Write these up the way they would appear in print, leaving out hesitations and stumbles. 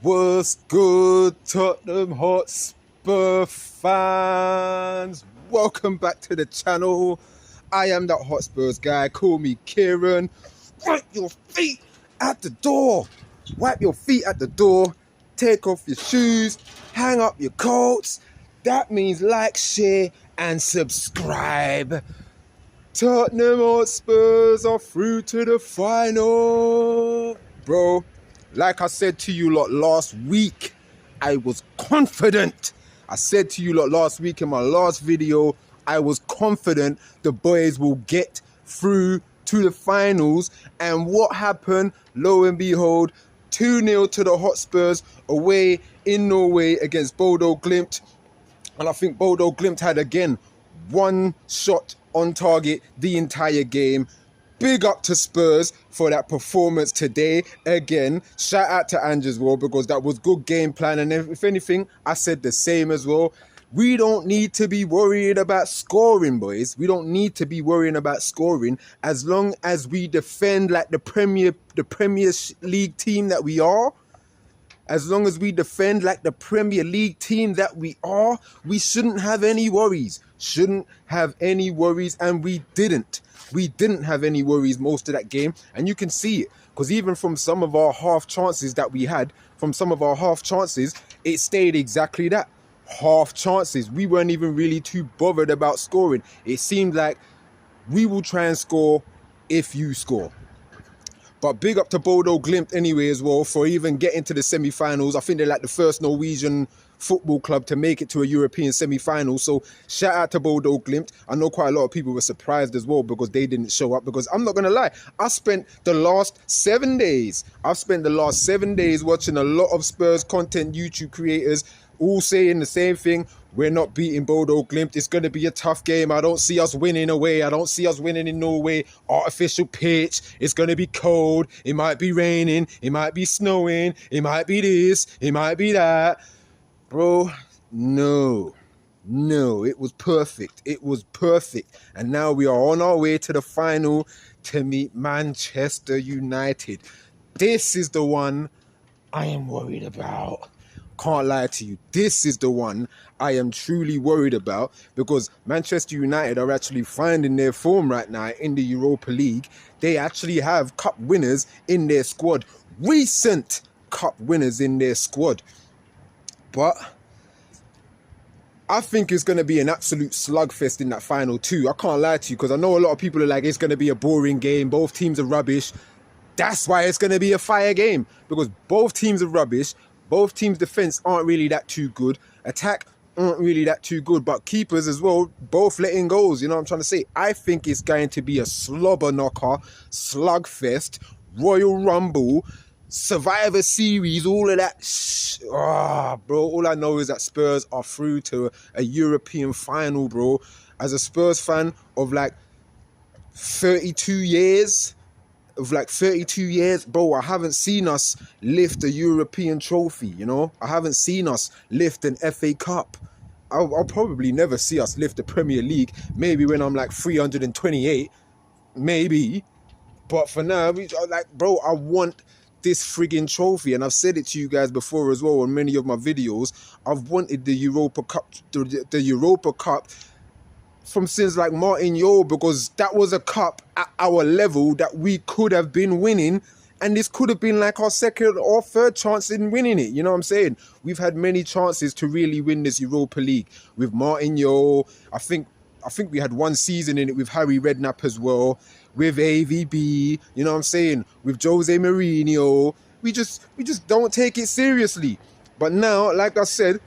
What's good, Tottenham Hotspur fans? Welcome back to the channel. I am that Hotspurs guy. Call me Kieran. Wipe your feet at the door. Wipe your feet at the door. Take off your shoes. Hang up your coats. That means like, share, and subscribe. Tottenham Hotspurs are through to the final. Bro, like I said to you lot last week, I was confident. I said to you lot last week in my last video, I was confident the boys will get through to the finals. And what happened? Lo and behold, 2-0 to the Hotspurs away in Norway against Bodø Glimt. And I think Bodø Glimt had again one shot on target the entire game. Big up to Spurs for that performance today. Again, shout out to Ange as well, because that was good game plan. And if anything, I said the same as well. We don't need to be worried about scoring, boys. We don't need to be worrying about scoring as long as we defend like the Premier League team that we are. As long as we defend like the Premier League team that we are, we shouldn't have any worries. Shouldn't have any worries, and we didn't. We didn't have any worries most of that game, and you can see it. Because even from some of our half chances that we had, it stayed exactly that. Half chances. We weren't even really too bothered about scoring. It seemed like we will try and score if you score. But big up to Bodø Glimt anyway as well for even getting to the semi-finals. I think they're like the first Norwegian football club to make it to a European semi-final. So shout out to Bodø Glimt. I know quite a lot of people were surprised as well because they didn't show up. Because I'm not going to lie, I've spent the last 7 days watching a lot of Spurs content YouTube creators all saying the same thing. We're not beating Bodø Glimt. It's going to be a tough game. I don't see us winning away. I don't see us winning in Norway. Artificial pitch. It's going to be cold. It might be raining. It might be snowing. It might be this. It might be that. Bro, no. No, it was perfect. It was perfect. And now we are on our way to the final to meet Manchester United. This is the one I am worried about. Can't lie to you, this is the one I am truly worried about, because Manchester United are actually finding their form right now in the Europa League. They actually have cup winners in their squad, recent cup winners in their squad. But I think it's going to be an absolute slugfest in that final too. I can't lie to you, because I know a lot of people are like, it's going to be a boring game, both teams are rubbish. That's why it's going to be a fire game, because both teams are rubbish. Both teams' defense aren't really that too good. Attack aren't really that too good. But keepers as well, both letting goals. You know what I'm trying to say? I think it's going to be a slobber knocker, slugfest, Royal Rumble, Survivor Series, all of that. Bro, all I know is that Spurs are through to a European final, bro. As a Spurs fan of like 32 years... bro, I haven't seen us lift a European trophy, you know? I haven't seen us lift an FA Cup. I'll probably never see us lift the Premier League. Maybe when I'm like 328, maybe. But for now, bro, I want this friggin' trophy. And I've said it to you guys before as well on many of my videos. I've wanted the Europa Cup, the Europa Cup from since like Martin Yo, because that was a cup at our level that we could have been winning, and this could have been like our second or third chance in winning it. You know what I'm saying? We've had many chances to really win this Europa League with Martin Yo. I think we had one season in it with Harry Redknapp as well, with AVB. You know what I'm saying? With Jose Mourinho. We just don't take it seriously. But now, like I said,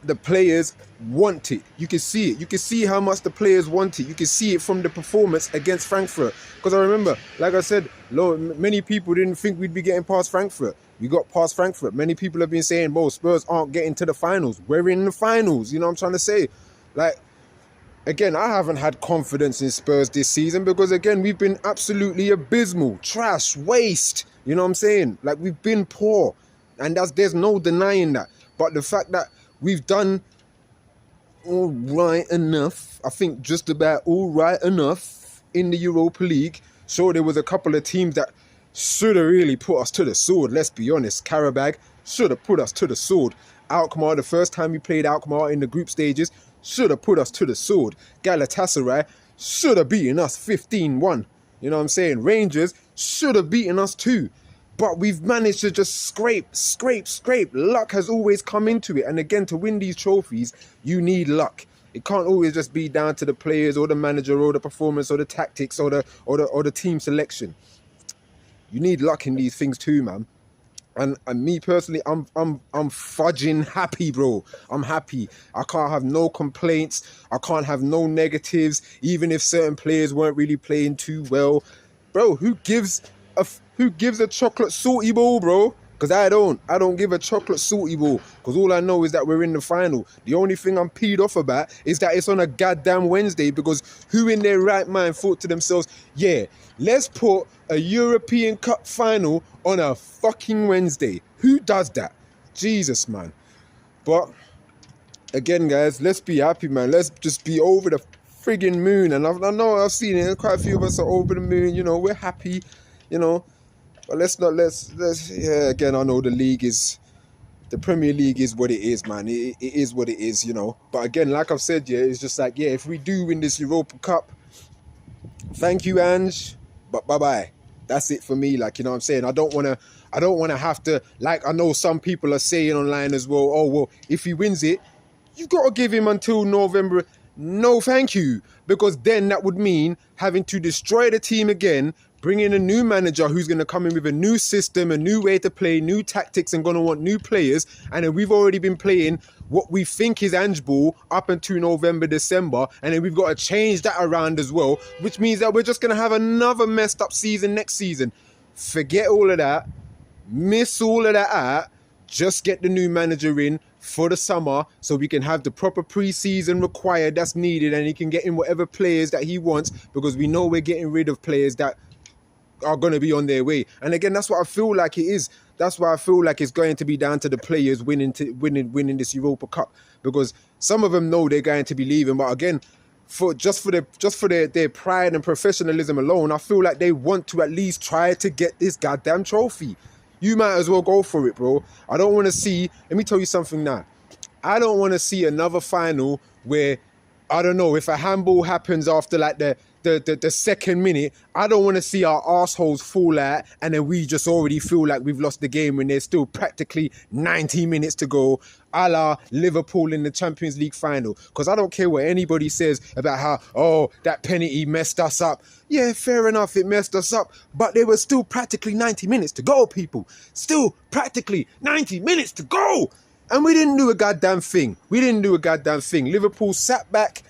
the players want it. You can see it. You can see how much the players want it. You can see it from the performance against Frankfurt. Because I remember, like I said, many people didn't think we'd be getting past Frankfurt. We got past Frankfurt. Many people have been saying, "Bro, Spurs aren't getting to the finals." We're in the finals. You know what I'm trying to say? Like, again, I haven't had confidence in Spurs this season because, again, we've been absolutely abysmal. Trash, waste. You know what I'm saying? Like, we've been poor. And there's no denying that. But the fact that we've done all right enough, I think just about all right enough in the Europa League. Sure, there was a couple of teams that should have really put us to the sword, let's be honest. Karabag should have put us to the sword. Alkmaar, the first time we played Alkmaar in the group stages, should have put us to the sword. Galatasaray should have beaten us 15-1. You know what I'm saying? Rangers should have beaten us too. But we've managed to just scrape. Luck has always come into it. And again, to win these trophies, you need luck. It can't always just be down to the players or the manager or the performance or the tactics or the team selection. You need luck in these things too, man. And me personally, I'm fudging happy, bro. I'm happy. I can't have no complaints. I can't have no negatives, even if certain players weren't really playing too well. Bro, who gives a chocolate salty ball, bro? Because I don't give a chocolate salty ball. Because all I know is that we're in the final. The only thing I'm peed off about is that it's on a goddamn Wednesday. Because who in their right mind thought to themselves, yeah, let's put a European Cup final on a fucking Wednesday? Who does that? Jesus, man. But again, guys, let's be happy, man. Let's just be over the friggin' moon. And I know I've seen it. Quite a few of us are over the moon. You know, we're happy, you know. But yeah, again, I know the Premier League is what it is, man. It is what it is, you know. But again, like I've said, yeah, it's just like, yeah, if we do win this Europa Cup, thank you, Ange, but bye-bye. That's it for me, like, you know what I'm saying? I don't want to have to, like, I know some people are saying online as well, oh, well, if he wins it, you've got to give him until November. No, thank you. Because then that would mean having to destroy the team again, bring in a new manager who's going to come in with a new system, a new way to play, new tactics, and going to want new players. And then we've already been playing what we think is Ange ball up until November, December. And then we've got to change that around as well, which means that we're just going to have another messed up season next season. Forget all of that. Miss all of that out. Just get the new manager in for the summer so we can have the proper pre-season required that's needed, and he can get in whatever players that he wants, because we know we're getting rid of players that are going to be on their way. And again, that's what I feel like it is. That's why I feel like it's going to be down to the players winning this Europa Cup, because some of them know they're going to be leaving. But again, for their pride and professionalism alone, I feel like they want to at least try to get this goddamn trophy. You might as well go for it, bro. I don't want to see, let me tell you something now. I don't want to see another final where, I don't know, if a handball happens after like the second minute, I don't want to see our arseholes fall out and then we just already feel like we've lost the game when there's still practically 90 minutes to go, a la Liverpool in the Champions League final. Because I don't care what anybody says about how, oh, that penalty messed us up. Yeah, fair enough, it messed us up. But there was still practically 90 minutes to go, people. Still practically 90 minutes to go. And we didn't do a goddamn thing. Liverpool sat back,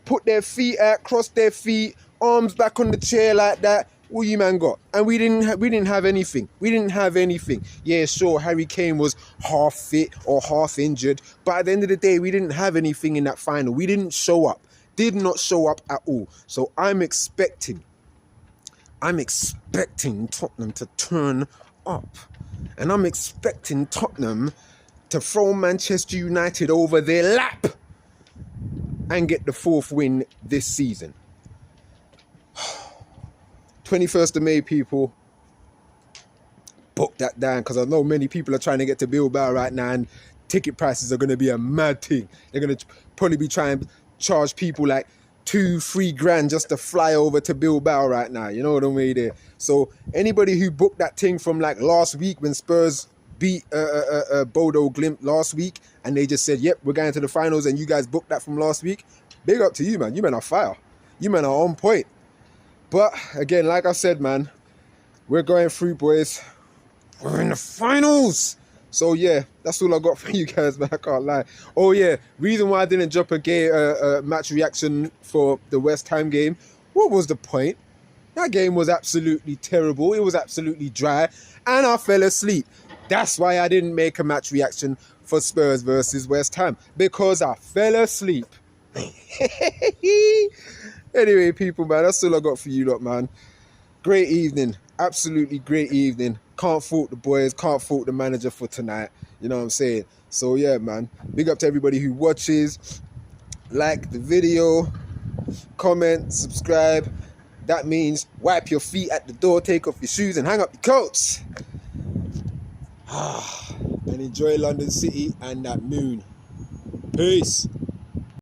put their feet out, crossed their feet, arms back on the chair like that. What you man got? And we didn't have anything. Yeah, sure, Harry Kane was half fit or half injured, but at the end of the day, we didn't have anything in that final. We didn't show up. Did not show up at all. So I'm expecting Tottenham to turn up. And I'm expecting Tottenham to throw Manchester United over their lap and get the fourth win this season. 21st of May, people. Book that down, because I know many people are trying to get to Bilbao right now, and ticket prices are going to be a mad thing. They're going to probably be trying to charge people like 2-3 grand just to fly over to Bilbao right now. You know what I mean? There. So anybody who booked that thing from like last week when Spurs beat Bodø Glimt last week, and they just said, yep, we're going to the finals, and you guys booked that from last week, big up to you, man. You men are fire. You men are on point. But again, like I said, man, we're going through, boys. We're in the finals. So yeah, that's all I got for you guys, man. I can't lie. Oh yeah, reason why I didn't drop a match reaction for the West Ham game. What was the point? That game was absolutely terrible. It was absolutely dry, and I fell asleep. That's why I didn't make a match reaction for Spurs versus West Ham, because I fell asleep. Anyway, people, man, that's all I got for you lot, man. Great evening. Absolutely great evening. Can't fault the boys. Can't fault the manager for tonight. You know what I'm saying? So, yeah, man. Big up to everybody who watches. Like the video. Comment. Subscribe. That means wipe your feet at the door, take off your shoes, and hang up your coats. and enjoy London City and that moon. Peace.